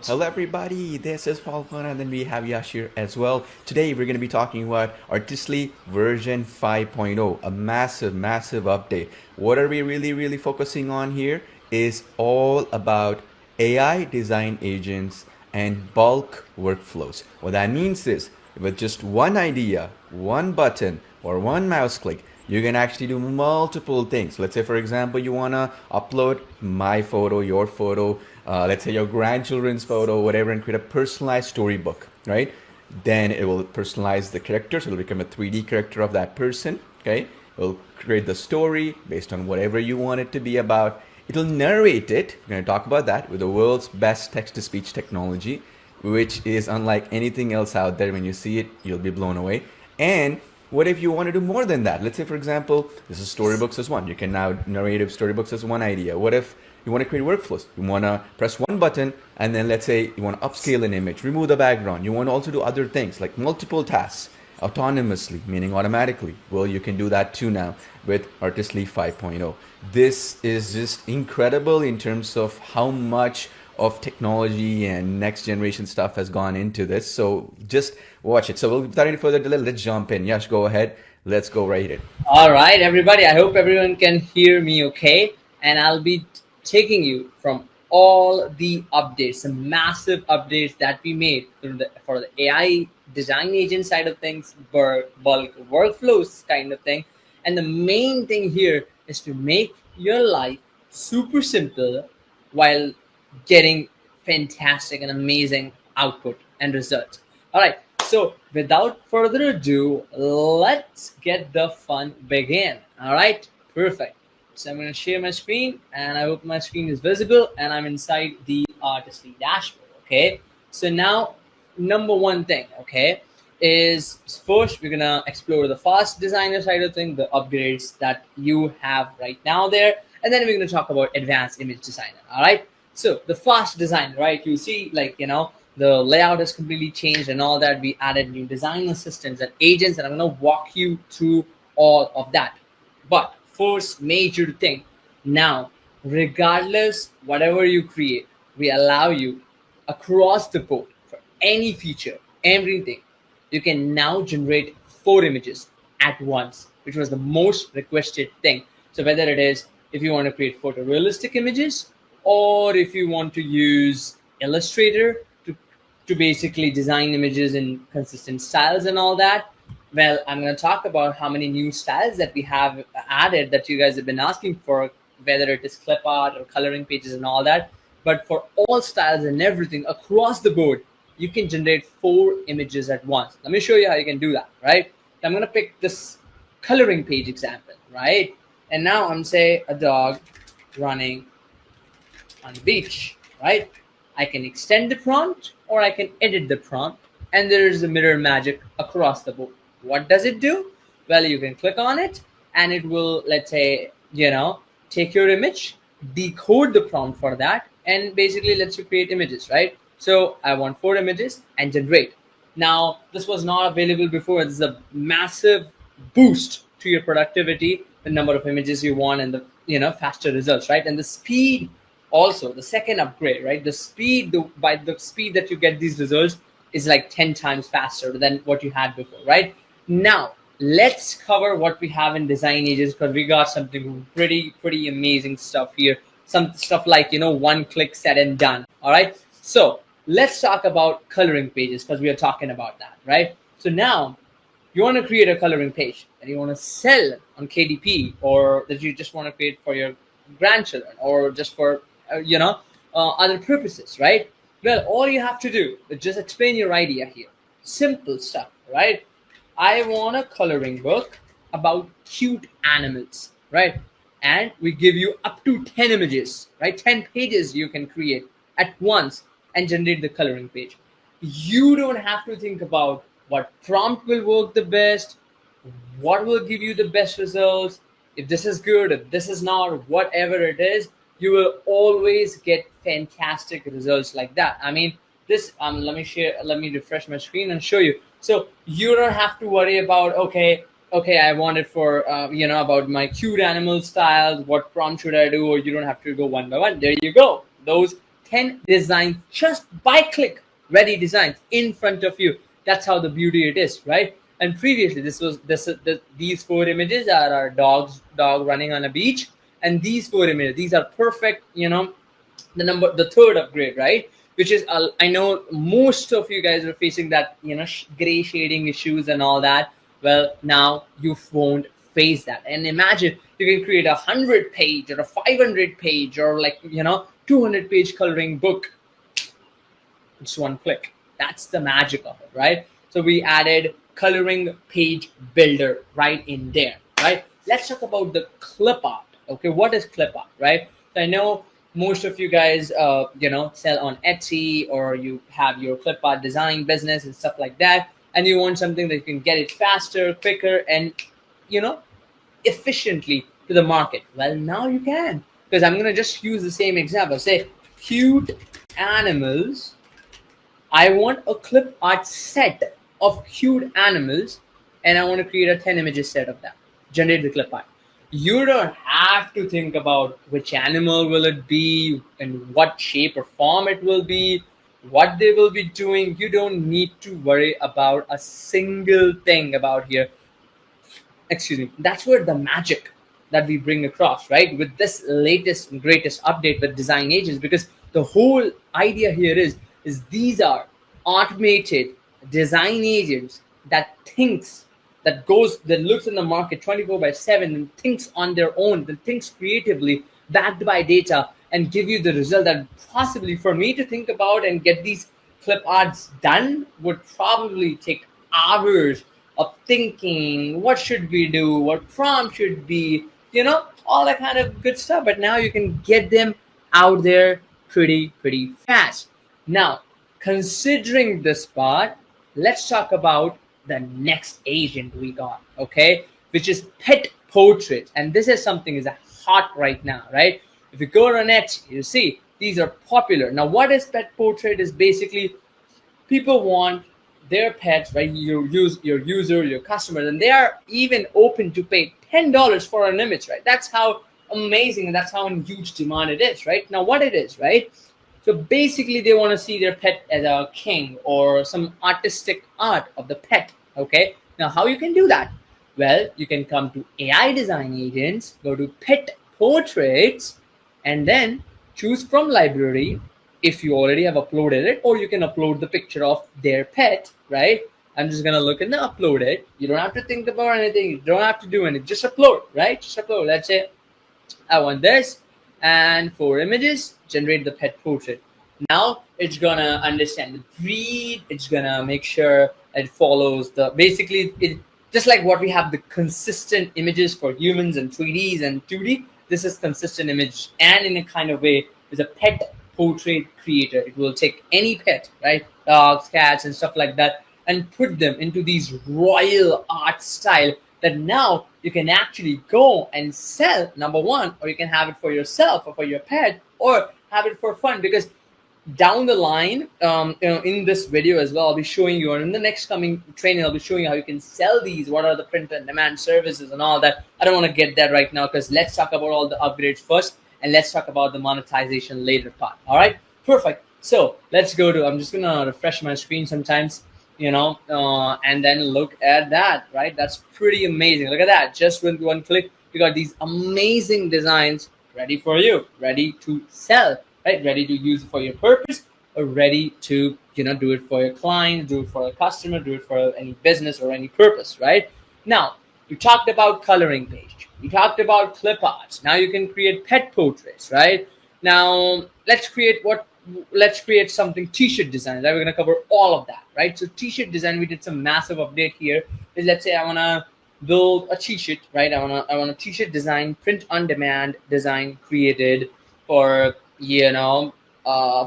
Hello, everybody. This is Paul Kona, and then we have Yash here as well. Today, we're going to be talking about Artistly version 5.0, a massive, massive update. What are we really focusing on here is all about AI design agents and bulk workflows. What that means is, with just one idea, one button, or one mouse click, you can actually do multiple things. Let's say, for example, you want to upload my photo, your photo, let's say your grandchildren's photo, whatever, and create a personalized storybook, right? Then it will personalize the character, so it'll become a 3D character of that person, okay? It'll create the story based on whatever you want it to be about. It'll narrate it. We're going to talk about that with the world's best text-to-speech technology, which is unlike anything else out there. When you see it, you'll be blown away. And what if you want to do more than that? Let's say, for example, this is storybooks as one. You can now narrative storybooks as one idea. What if you want to create workflows? You want to press one button, and then let's say you want to upscale an image, remove the background. You want to also do other things like multiple tasks autonomously, meaning automatically. Well, you can do that too now with Artistly 5.0. This is just incredible in terms of how much of technology and next generation stuff has gone into this. So just watch it. So without any further delay, let's jump in. Yash, go ahead. Let's go right in. All right, everybody. I hope everyone can hear me okay. And I'll be taking you from all the updates, the massive updates that we made for the AI design agent side of things, bulk workflows kind of thing. And the main thing here is to make your life super simple while getting fantastic and amazing output and results. All right. So without further ado, let's get the fun begin. All right. Perfect. So I'm going to share my screen, and I hope my screen is visible, and I'm inside the Artistly dashboard. Okay. So now, number one thing, okay, is first we're going to explore the fast designer side of things, the upgrades that you have right now there. And then we're going to talk about advanced image designer. All right. So the fast design, right? You see, like, the layout has completely changed and all that. We added new design assistants and agents, and I'm going to walk you through all of that. But first major thing, now, regardless, whatever you create, we allow you across the board for any feature, everything. You can now generate 4 images at once, which was the most requested thing. So whether it is if you want to create photorealistic images, or if you want to use Illustrator to basically design images in consistent styles and all that. Well, I'm going to talk about how many new styles that we have added that you guys have been asking for, whether it is clip art or coloring pages and all that. But for all styles and everything across the board, you can generate 4 images at once. Let me show you how you can do that, right? I'm going to pick this coloring page example, right? And now I'm say a dog running on the beach, right? I can extend the prompt or I can edit the prompt, and there is a mirror magic across the board. What does it do? Well, you can click on it and it will, let's say, take your image, decode the prompt for that, and basically lets you create images, right? So I want 4 images and generate. Now, this was not available before. This is a massive boost to your productivity, the number of images you want, and the faster results, right? And the speed also, the second upgrade, right? The speed, by the speed that you get these results is like 10 times faster than what you had before, right? Now, let's cover what we have in design agents, because we got something pretty amazing stuff here. Some stuff like, one click said and done. All right. So let's talk about coloring pages, because we are talking about that, right? So now you want to create a coloring page and you want to sell on KDP, or that you just want to create for your grandchildren, or just for other purposes, right? Well, all you have to do is just explain your idea here. Simple stuff, right? I want a coloring book about cute animals, right? And we give you up to 10 images, right? 10 pages you can create at once and generate the coloring page. You don't have to think about what prompt will work the best, what will give you the best results, if this is good, if this is not, whatever it is. You will always get fantastic results like that. I mean, this, let me refresh my screen and show you. So you don't have to worry about, okay, I want it for, about my cute animal styles, what prompt should I do? Or you don't have to go one by one. There you go. Those 10 designs just by click, ready designs in front of you. That's how the beauty it is, right? And previously, these four images are our dog running on a beach, and these four images, these are perfect, the third upgrade, right? Which is, I know most of you guys are facing that, gray shading issues and all that. Well, now you won't face that. And imagine you can create 100-page or a 500-page or 200-page coloring book. Just one click. That's the magic of it, right? So we added coloring page builder right in there, right? Let's talk about the clip art. Okay, what is clip art, right? So I know most of you guys, sell on Etsy, or you have your clip art design business and stuff like that, and you want something that you can get it faster, quicker, and efficiently to the market. Well, now you can, because I'm gonna just use the same example. Say cute animals. I want a clip art set of cute animals, and I want to create a 10 images set of that. Generate the clip art. You don't have to think about which animal will it be and what shape or form it will be, what they will be doing. You don't need to worry about a single thing about here. Excuse me. That's where the magic that we bring across, right? With this latest and greatest update with design agents, because the whole idea here is these are automated design agents that looks in the market 24/7 and thinks on their own, that thinks creatively, backed by data, and give you the result that possibly for me to think about and get these clip arts done would probably take hours of thinking. What should we do? What prompt should be? All that kind of good stuff. But now you can get them out there pretty fast. Now, considering this part, let's talk about the next agent we got, okay, which is pet portrait. And this is something is hot right now, right? If you go on Etsy, you see these are popular. Now, what is pet portrait? Is basically people want their pets, right? Your user, your customers, and they are even open to pay $10 for an image, right? That's how amazing and that's how in huge demand it is, right? Now, what it is, right? So basically, they want to see their pet as a king or some artistic art of the pet. Okay. Now, how you can do that? Well, you can come to AI design agents, go to pet portraits, and then choose from library if you already have uploaded it, or you can upload the picture of their pet, right? I'm just gonna look in the upload it. You don't have to think about anything. You don't have to do anything. Just upload, right? Just upload. Let's say I want this, and 4 images. Generate the pet portrait. Now it's gonna understand the breed. It's gonna make sure it follows it just like what we have the consistent images for humans and 3Ds and 2D. This is consistent image, and in a kind of way is a pet portrait creator. It will take any pet, right? Dogs, cats, and stuff like that, and put them into these royal art style that now you can actually go and sell, number one, or you can have it for yourself or for your pet, or have it for fun. Because down the line, in this video as well, I'll be showing you, and in the next coming training, I'll be showing you how you can sell these, what are the print and demand services and all that. I don't want to get that right now, because let's talk about all the upgrades first, and let's talk about the monetization later part. All right, perfect. So let's go to, I'm just gonna refresh my screen sometimes, and then look at that, right? That's pretty amazing. Look at that. Just with one click, you got these amazing designs ready for you, ready to sell, right? Ready to use for your purpose, or ready to, do it for your client, do it for a customer, do it for any business or any purpose, right? Now, we talked about coloring page. We talked about clip arts. Now you can create pet portraits, right? Now, let's create something t-shirt design. We're going to cover all of that, right? So t-shirt design, we did some massive update here. Is, let's say I want to build a t-shirt, right? I want a t-shirt design, print on demand design created for,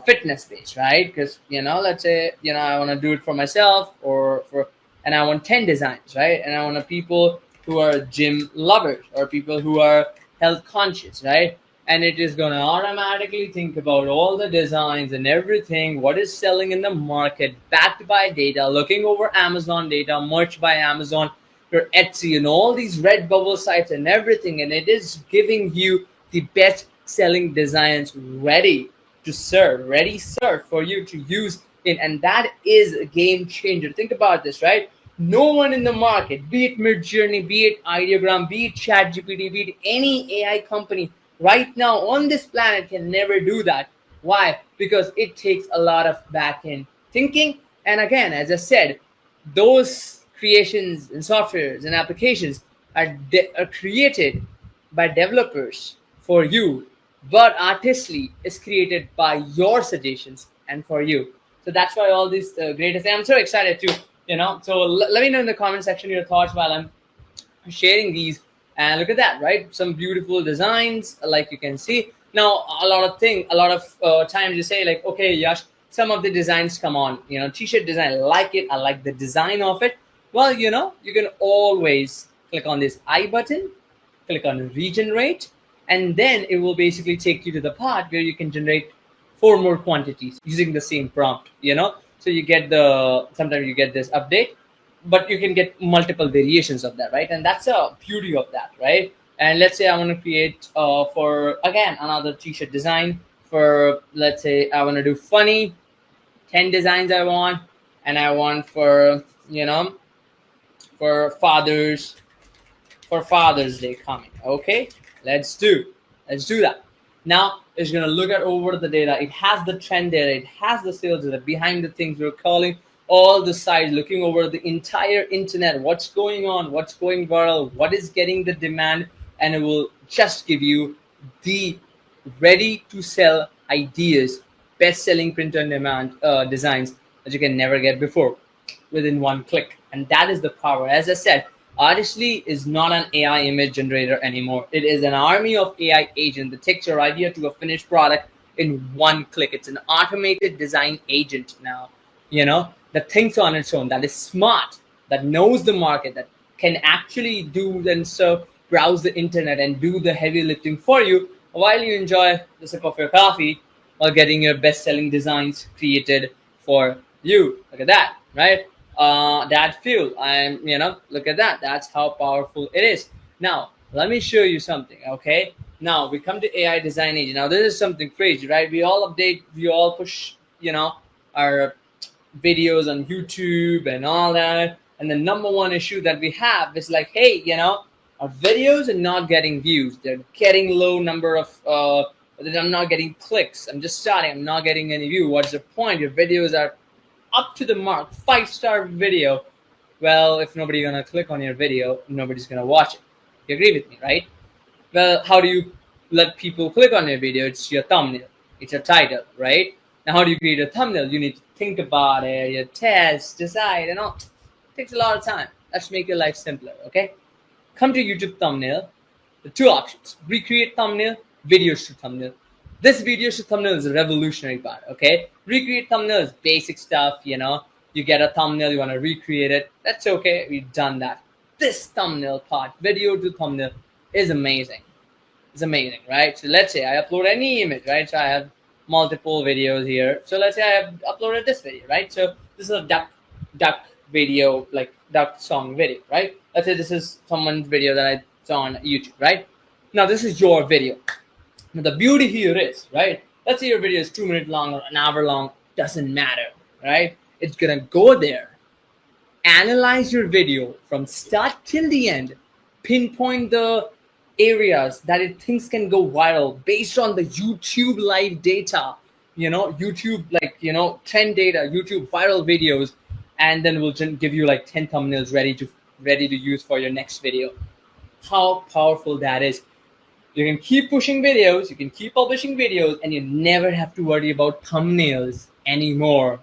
fitness space, right? Because, let's say, I want to do it for myself and I want 10 designs, right? And I want people who are gym lovers or people who are health conscious, right? And it is going to automatically think about all the designs and everything, what is selling in the market, backed by data, looking over Amazon data, merch by Amazon, your Etsy, and all these Redbubble sites and everything. And it is giving you the best selling designs ready to serve, ready served for you to use in, and that is a game changer. Think about this, right? No one in the market, be it Midjourney, be it Ideogram, be it ChatGPT, be it any AI company right now on this planet can never do that. Why? Because it takes a lot of back end thinking. And again, as I said, those creations and softwares and applications are created by developers for you, but Artistly is created by your suggestions and for you. So that's why all these greatest. I'm so excited too. So let me know in the comment section your thoughts while I'm sharing these. And look at that, right? Some beautiful designs, like you can see. Now a lot of times you say like, okay, Yash, some of the designs come on, t-shirt design, I like it, I like the design of it. Well, you can always click on this I button, click on regenerate, and then it will basically take you to the part where you can generate four more quantities using the same prompt. So you get the sometimes you get this update, but you can get multiple variations of that, right? And that's the beauty of that, right? And let's say I want to create for again another t-shirt design. For let's say I want to do funny 10 designs I want, and I want for for Father's Day coming. Okay, let's do that. Now it's gonna look at over the data. It has the trend data. It has the sales data behind the things we're calling all the sides, looking over the entire internet. What's going on? What's going viral? What is getting the demand? And it will just give you the ready to sell ideas, best selling print on demand designs that you can never get before within one click. And that is the power. As I said, Artistly is not an AI image generator anymore. It is an army of AI agent that takes your idea to a finished product in one click. It's an automated design agent now, that thinks on its own, that is smart, that knows the market, that can actually do and so browse the internet and do the heavy lifting for you while you enjoy the sip of your coffee while getting your best-selling designs created for you. Look at that, right? That fuel. Look at that. That's how powerful it is. Now, let me show you something, okay? Now, we come to AI design agent. Now, this is something crazy, right? We all update, we all push, our videos on YouTube and all that. And the number one issue that we have is like, hey, our videos are not getting views. They're getting low number of, I'm not getting clicks. I'm just starting. I'm not getting any view. What's the point? Your videos are up to the mark, 5-star video. Well, if nobody's gonna click on your video, nobody's gonna watch it. You agree with me, right? Well, how do you let people click on your video? It's your thumbnail, it's your title, right? Now, how do you create a thumbnail? You need to think about it, you test, decide, and all. It takes a lot of time. Let's make your life simpler, okay? Come to YouTube thumbnail. The two options: recreate thumbnail, videos to thumbnail. This videos to thumbnail is a revolutionary part, okay? Recreate thumbnail is basic stuff, You get a thumbnail, you want to recreate it. That's okay. We've done that. This thumbnail part, video to thumbnail, is amazing. It's amazing, right? So let's say I upload any image, right? So I have multiple videos here. So let's say I have uploaded this video, right? So this is a duck video, like duck song video, right? Let's say this is someone's video that I saw on YouTube, right? Now this is your video. Now the beauty here is, right? Let's say your video is 2 minutes long or an hour long, doesn't matter, right? It's gonna go there, analyze your video from start till the end, pinpoint the areas that it thinks can go viral based on the YouTube live data, YouTube trend data, YouTube viral videos, and then we'll give you like 10 thumbnails ready to use for your next video. How powerful that is. You can keep pushing videos, you can keep publishing videos, and you never have to worry about thumbnails anymore.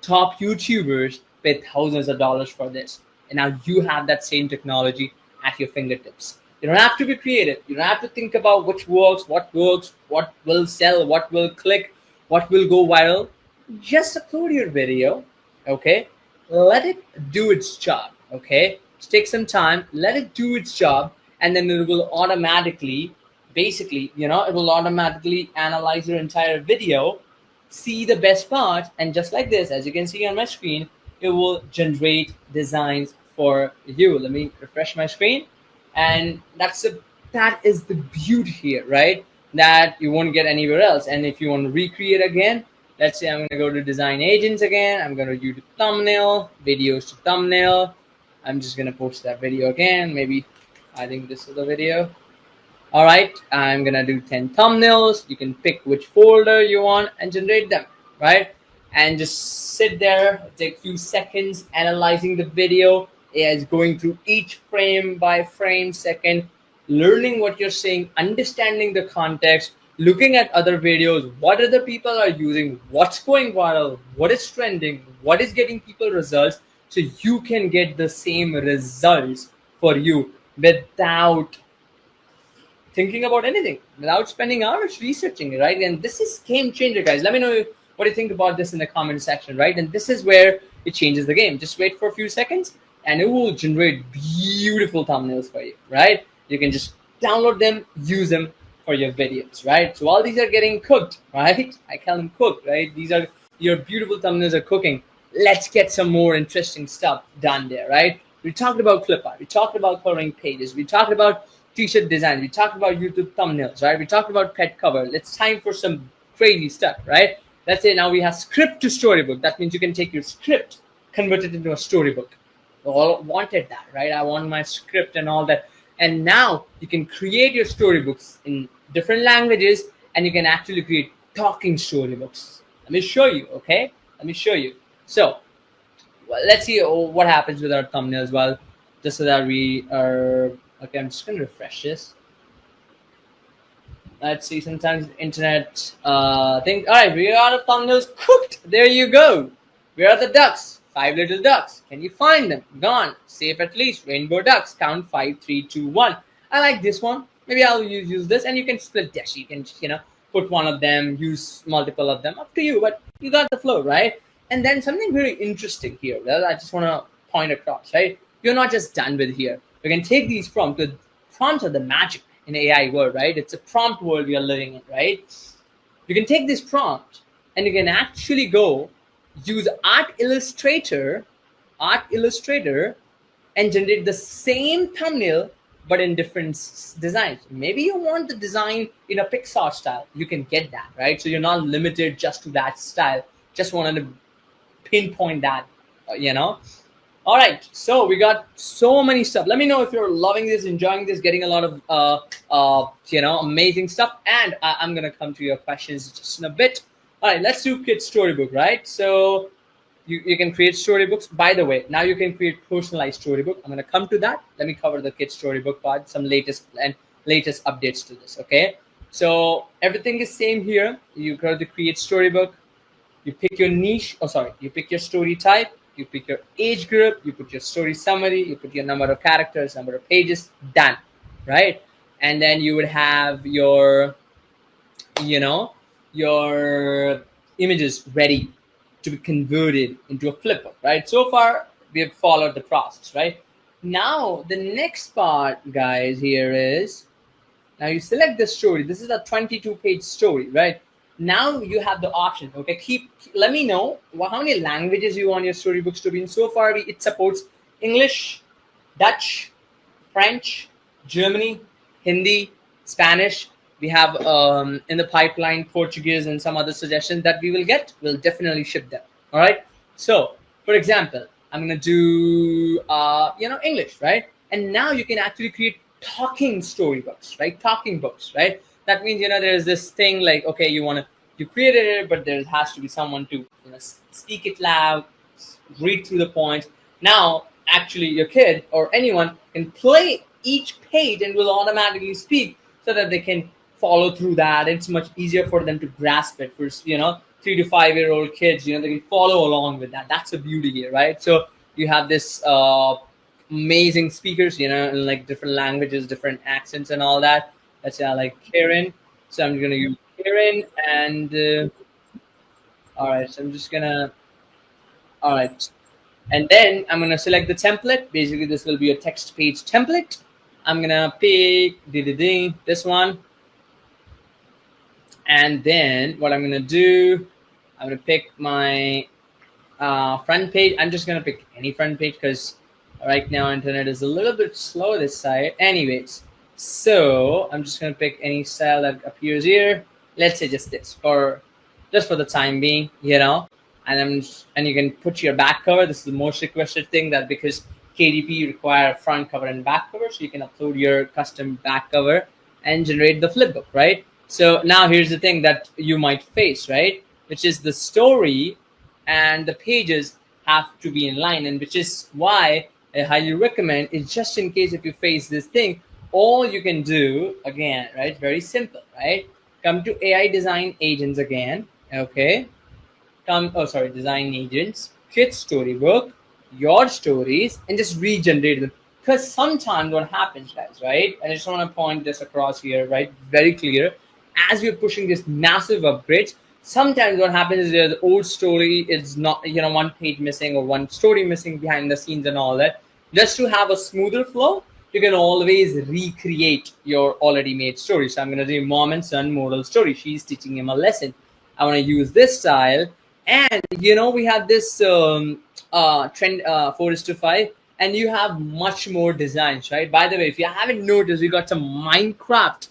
Top YouTubers pay thousands of dollars for this, and now you have that same technology at your fingertips. You don't have to be creative. You don't have to think about what works, what will sell, what will click, what will go viral. Just upload your video, okay? Let it do its job, okay? Just take some time, let it do its job, and then it will automatically, it will automatically analyze your entire video, see the best part, and just like this, as you can see on my screen, it will generate designs for you. Let me refresh my screen. And that is the beauty here, right? that you won't get anywhere else. And if you want to recreate again, let's say I'm going to go to design agents again. I'm going to use thumbnail, videos to thumbnail. I'm just going to post that video again. Maybe I think this is the video. All right, I'm gonna do 10 thumbnails. You can pick which folder you want and generate them, right? And just sit there, take a few seconds analyzing the video. AI is going through each frame by frame second, learning what you're saying, understanding the context, looking at other videos, what other people are using, what's going viral, what is trending, what is getting people results, so you can get the same results for you without thinking about anything, without spending hours researching it, right? And this is game changer, guys. Let me know what you think about this in the comment section, right? And this is where it changes the game. Just wait for a few seconds and it will generate beautiful thumbnails for you, right? You can just download them, use them for your videos, right? So all these are getting cooked, right? I call them cooked, right? These are your beautiful thumbnails are cooking. Let's get some more interesting stuff done there, right? We talked about clip art, we talked about coloring pages, we talked about t-shirt design, we talked about YouTube thumbnails, right? We talked about pet cover. It's time for some crazy stuff, right? Let's say now we have script to storybook. That means you can take your script, convert it into a storybook. We all wanted that, right? I want my script and all that. And now you can create your storybooks in different languages and you can actually create talking storybooks. Let me show you, okay? Let me show you. So let's see what happens with our thumbnails. Well, just so that we are, okay, I'm just gonna refresh this. Let's see, sometimes internet thing. All right, we are the thumbnails cooked. There you go. Where are the ducks? 5 little ducks. Can you find them? Gone. Safe at least. Rainbow ducks. Count 5, 3, 2, 1. I like this one. Maybe I'll use this, and you can split this. You can put one of them, use multiple of them. Up to you, but you got the flow, right? And then something very interesting here. Well, I just want to point across, right? You're not just done with here. You can take these prompts. The prompts are the magic in AI world, right? It's a prompt world we are living in, right? You can take this prompt and you can actually go use Art Illustrator and generate the same thumbnail but in different designs. Maybe you want the design in a Pixar style. You can get that, right? So you're not limited just to that style. Just wanted to pinpoint that, All right, so we got so many stuff. Let me know if you're loving this, enjoying this, getting a lot of amazing stuff. And I'm gonna come to your questions just in a bit. All right, let's do Kid Storybook, right? So you can create storybooks. By the way, now you can create personalized storybook. I'm gonna come to that. Let me cover the Kid Storybook part, some latest updates to this. Okay, so everything is same here. You go to create storybook. You pick your niche. You pick your story type. You pick your age group, you put your story summary, you put your number of characters, number of pages, done, right? And then you would have your images ready to be converted into a flipbook, right? So far, we have followed the process, right? Now, the next part, guys, here is, now you select the story. This is a 22-page story, right? Now you have the option. Okay, let me know how many languages you want your storybooks to be in. So far, it supports English, Dutch, French, Germany, Hindi, Spanish. We have in the pipeline Portuguese and some other suggestions that we will get. We'll definitely ship them. All right. So, for example, I'm gonna do English, right? And now you can actually create talking storybooks, right? Talking books, right? That means there's this thing like, okay, you created it, but there has to be someone to speak it loud, read through the points. Now actually your kid or anyone can play each page and will automatically speak so that they can follow through that. It's much easier for them to grasp it. For 3 to 5 year old kids, they can follow along with that. That's the beauty here, right? So you have this amazing speakers, in like different languages, different accents and all that. Let's say I like Karen, so I'm gonna use Karen, and all right, so I'm just gonna, all right, and then I'm gonna select the template. Basically, this will be a text page template. I'm gonna pick this one, and then what I'm gonna do, I'm gonna pick my front page. I'm just gonna pick any front page because right now internet is a little bit slow this side. Anyways. So I'm just gonna pick any style that appears here. Let's say just this, or just for the time being, and you can put your back cover. This is the most requested thing, that because KDP require front cover and back cover, so you can upload your custom back cover and generate the flipbook, right? So now here's the thing that you might face, right? Which is the story and the pages have to be in line, and which is why I highly recommend is, just in case if you face this thing, all you can do again, right? Very simple, right? Come to AI design agents again, okay? Design agents, create storybook, your stories, and just regenerate them. Because sometimes what happens, guys, right? I just want to point this across here, right? Very clear. As we're pushing this massive upgrades, sometimes what happens is the old story is not, one page missing or one story missing behind the scenes and all that. Just to have a smoother flow, you can always recreate your already made story. So I'm going to do mom and son moral story. She's teaching him a lesson. I want to use this style. And we have this trend 4:5, and you have much more designs, right? By the way, if you haven't noticed, we got some Minecraft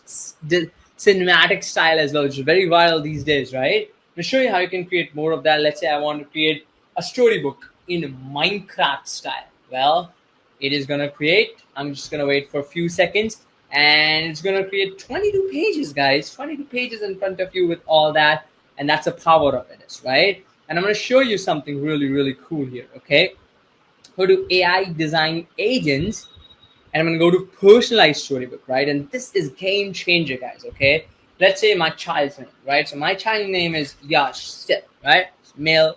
cinematic style as well, which is very viral these days, right? To show you how you can create more of that. Let's say I want to create a storybook in Minecraft style. Well, it is going to create. I'm just going to wait for a few seconds, and it's going to create 22 pages, guys. 22 pages in front of you with all that. And that's the power of it, right? And I'm going to show you something really, really cool here, okay? Go to AI design agents, and I'm going to go to personalized storybook, right? And this is game changer, guys, okay? Let's say my child's name, right? So my child name is Yash, right? It's male,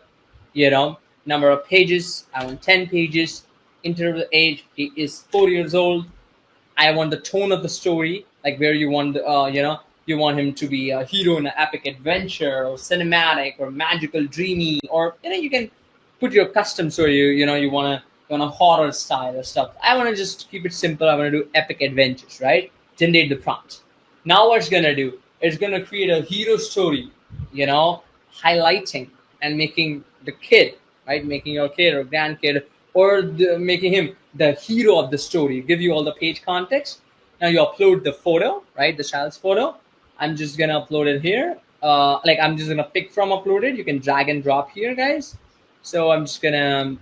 number of pages. I want 10 pages. Enter the age. He is 4 years old. I want the tone of the story, like where you want, you want him to be a hero in an epic adventure, or cinematic, or magical, dreamy, or you can put your custom story. You want a horror style or stuff. I want to just keep it simple. I want to do epic adventures, right? Generate the prompt. Now what's gonna do? It's gonna create a hero story, highlighting and making the kid, right? Making your kid or grandkid, or making him the hero of the story. Give you all the page context. Now you upload the photo, right? The child's photo. I'm just gonna upload it here. I'm just gonna pick from uploaded. You can drag and drop here, guys. So I'm just gonna,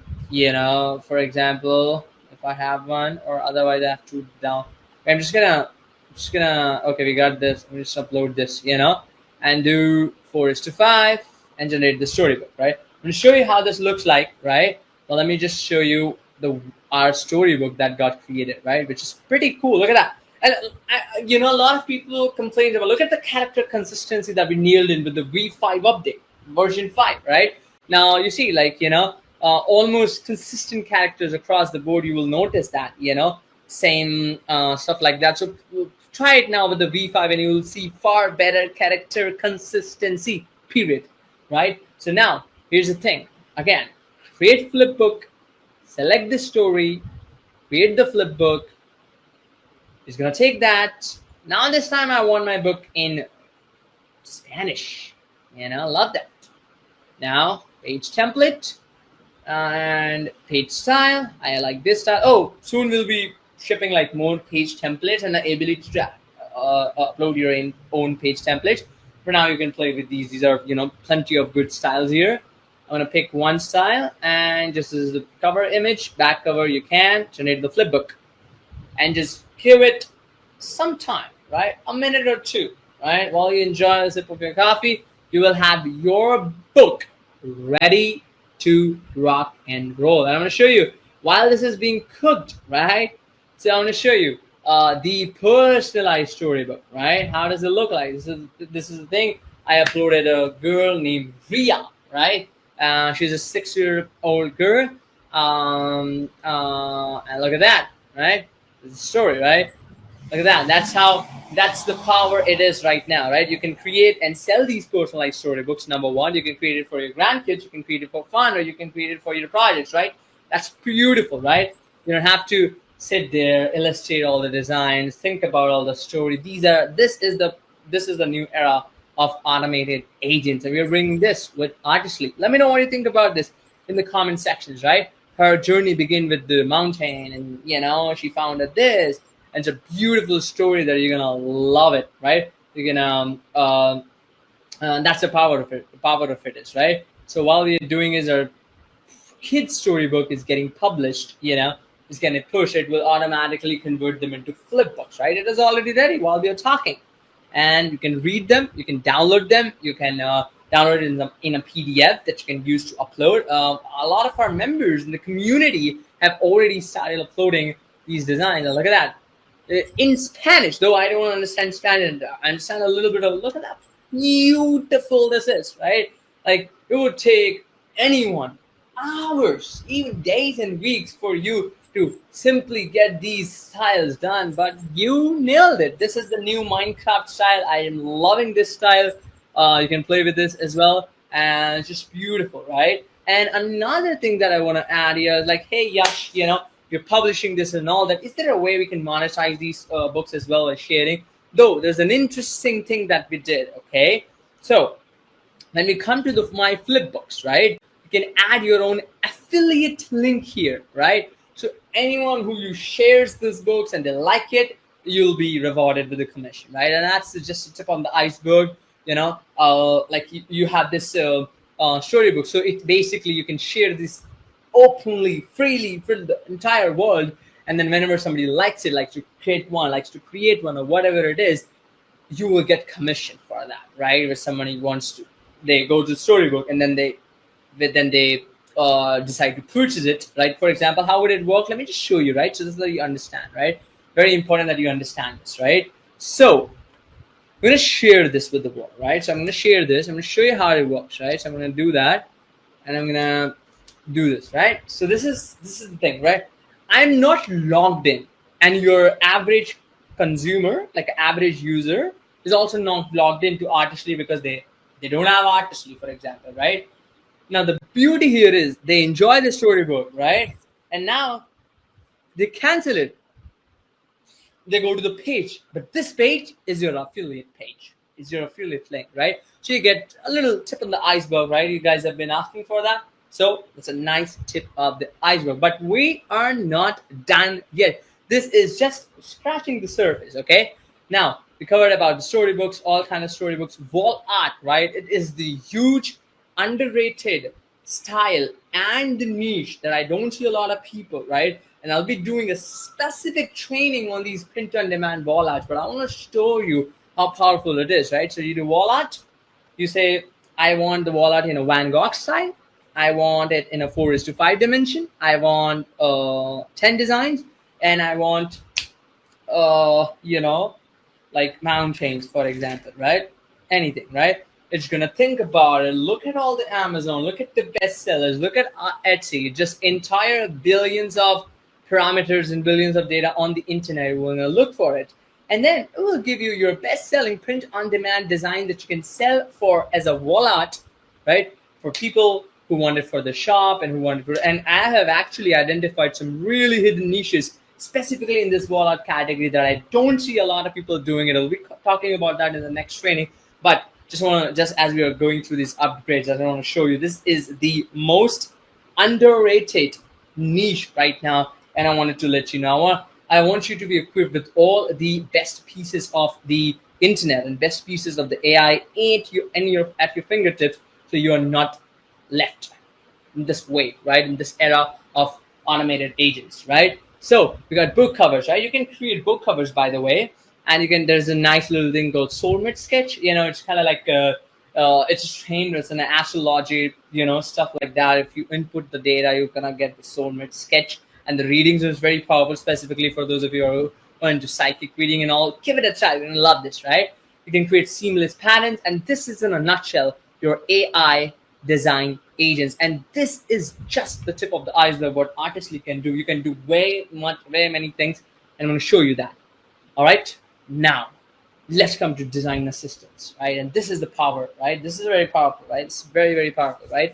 for example, if I have one, or otherwise I have to down. I'm just gonna, okay, we got this. Let me just upload this, and do 4:5 and generate the storybook, right? I'm gonna show you how this looks like, right? Well, let me just show you our storybook that got created, right? Which is pretty cool. Look at that. And a lot of people complained about, look at the character consistency that we nailed in with the V5 update, version 5, right? Now you see, almost consistent characters across the board. You will notice that, same stuff like that. So try it now with the V5, and you will see far better character consistency, period, right? So now here's the thing. Again, create flipbook, select the story, create the flipbook. It's gonna take that. Now this time I want my book in Spanish. Love that. Now page template and page style. I like this style. Oh, soon we'll be shipping more page templates and the ability to upload your own page templates. For now, you can play with these. These are plenty of good styles here. I'm gonna pick one style, and just as the cover image, back cover, you can generate the flipbook, and just give it some time, right? A minute or two, right? While you enjoy a sip of your coffee, you will have your book ready to rock and roll. And I'm going to show you while this is being cooked, right? So I'm going to show you the personalized storybook, right? How does it look like? This is the thing. I uploaded a girl named Ria, right? She's a 6-year-old girl. And look at that, right? It's a story, right? Look at that. That's the power it is right now, right? You can create and sell these personalized storybooks. Number one, you can create it for your grandkids, you can create it for fun, or you can create it for your projects, right? That's beautiful, right? You don't have to sit there, illustrate all the designs, think about all the story. This is the new era of automated agents, and we're bringing this with Artistly. Let me know what you think about this in the comment sections, right? Her journey began with the mountain, and she founded this, and it's a beautiful story that you're gonna love it, right? You're gonna that's the power of it. The power of it is, right. So while we're doing is our kid's storybook is getting published, is getting pushed, it will automatically convert them into flip books, right? It is already ready while we are talking, and you can read them, you can download them, you can download it in a PDF that you can use to upload. A lot of our members in the community have already started uploading these designs, and look at that. In Spanish, though I don't understand Spanish, I understand a little bit of, look at that beautiful this is, right? Like, it would take anyone hours, even days and weeks for you to simply get these styles done, but you nailed it. This is the new Minecraft style. I am loving this style. You can play with this as well, and it's just beautiful, right? And another thing that I want to add here is like, hey Yash, you're publishing this and all that. Is there a way we can monetize these books as well as sharing? Though there's an interesting thing that we did. Okay, so when we come to my flip books, right, you can add your own affiliate link here, right? So anyone who you shares these books and they like it, you'll be rewarded with a commission, right? And that's just a tip on the iceberg. Like you have this storybook, so it basically you can share this openly, freely for the entire world, and then whenever somebody likes it, likes to create one, or whatever it is, you will get commission for that, right? Where somebody wants to, they go to the storybook and then they decide to purchase it, right? For example, how would it work? Let me just show you, right? So this is how you understand, right? Very important that you understand this, right? So I'm going to share this with the world, right? So I'm going to share this. I'm going to show you how it works, right? So I'm going to do that, and I'm going to do this, right? So this is the thing, right? I'm not logged in, and your average consumer, like average user, is also not logged into Artistly because they don't have Artistly, for example, right? Now the beauty here is they enjoy the storybook, right? And now they cancel it. They go to the page, but this page is your affiliate page. It's your affiliate link, right? So you get a little tip on the iceberg, right? You guys have been asking for that. So it's a nice tip of the iceberg, but we are not done yet. This is just scratching the surface, okay? Now, we covered about the storybooks, all kind of storybooks, wall art, right? It is the huge, underrated style and the niche that I don't see a lot of people, right? And I'll be doing a specific training on these print-on-demand wall arts, but I want to show you how powerful it is, right? So you do wall art, you say, I want the wall art in a Van Gogh style, I want it in a 4:5 dimension, I want 10 designs, and I want, like mountains, for example, right? Anything, right? It's going to think about it. Look at all the Amazon, look at the bestsellers, look at Etsy, just entire billions of parameters and billions of data on the internet. We're going to look for it. And then it will give you your best-selling print-on-demand design that you can sell for as a wall art, right? For people who want it for the shop and who want it for, and I have actually identified some really hidden niches specifically in this wall art category that I don't see a lot of people doing it. I'll be talking about that in the next training, but just as we are going through these upgrades, I want to show you this is the most underrated niche right now, and I wanted to let you know. I want you to be equipped with all the best pieces of the internet and best pieces of the AI at your fingertips, so you are not left in this wave, right? In this era of automated agents, right? So we got book covers, right? You can create book covers, by the way, and you can. There's a nice little thing called Soulmate Sketch. It's kind of like it's trained. It's an astrology, stuff like that. If you input the data, you're gonna get the Soulmate Sketch, and the readings is very powerful, specifically for those of you who are into psychic reading and all. Give it a try. You're gonna love this, right? You can create seamless patterns, and this is in a nutshell your AI design agents. And this is just the tip of the iceberg what Artistly can do. You can do very many things, and I'm going to show you that. All right, now let's come to design assistants, right? And this is the power, right? This is very powerful, right? It's very, very powerful, right?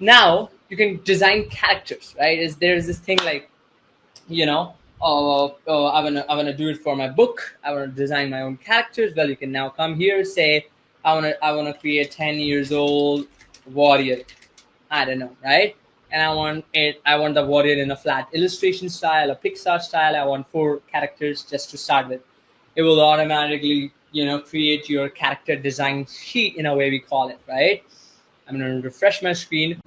Now you can design characters, right? There's this thing like, I wanna do it for my book. I wanna design my own characters. Well, you can now come here, say, I wanna create 10 years old warrior. I don't know, right? and I want the warrior in a flat illustration style, a Pixar style. I want 4 characters just to start with. It will automatically, create your character design sheet in a way we call it, right? I'm going to refresh my screen,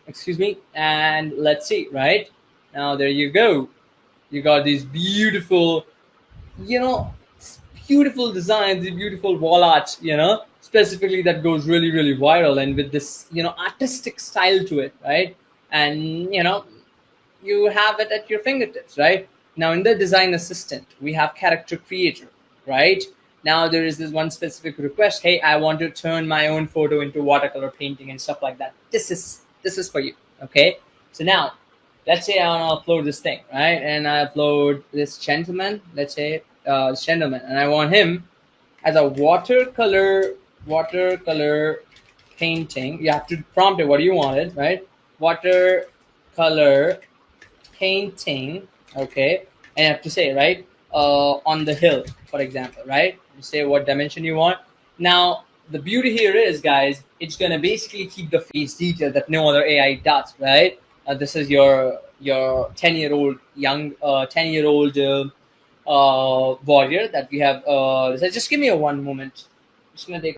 excuse me, and let's see, right? Now there you go. You got these beautiful, you know, beautiful designs, the beautiful wall arts, specifically that goes really, really viral and with this, artistic style to it, right? And, you have it at your fingertips, right? Now in the design assistant, we have character creator, right? Now there is this one specific request. Hey, I want to turn my own photo into watercolor painting and stuff like that. This is for you. Okay. So now let's say I want to upload this thing, right? And I upload this gentleman, let's say this gentleman, and I want him as a watercolor painting. You have to prompt it what do you want it, right? Watercolor painting, okay? And you have to say, right, on the hill, for example, right? You say what dimension you want. Now the beauty here is, guys, it's gonna basically keep the face detail that no other AI does, right? This is your 10-year-old young 10-year-old warrior that we have. So just give me a one moment. Just gonna take